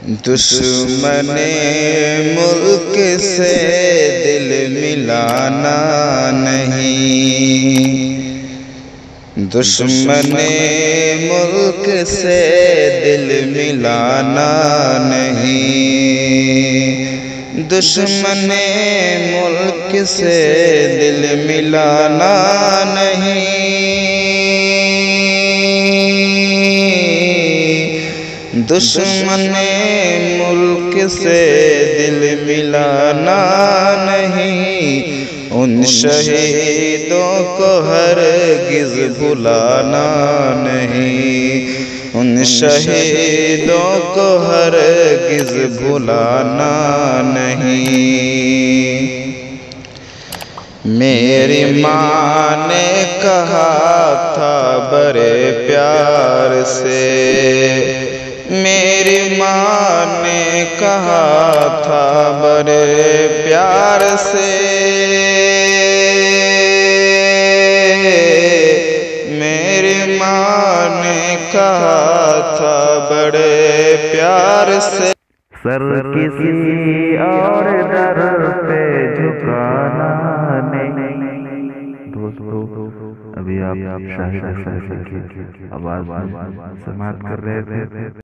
दुश्मने मुल्क से दिल मिलाना नहीं, दुश्मने मुल्क से दिल मिलाना नहीं, दुश्मने मुल्क से दिल मिलाना नहीं, दुश्मने मुल्क से दिल मिलाना नहीं। उन शहीदों को हरगिज़ भुलाना नहीं, उन शहीदों को हरगिज़ भुलाना नहीं। मेरी माँ ने कहा था बड़े प्यार से, मेरी माँ ने कहा था बड़े प्यार से, मेरी माँ ने कहा था बड़े प्यार से। सर किसी और दर पे झुकाना नहीं। दोस्तों, अभी आप शाहिद की आवाज समाप्त कर रहे थे।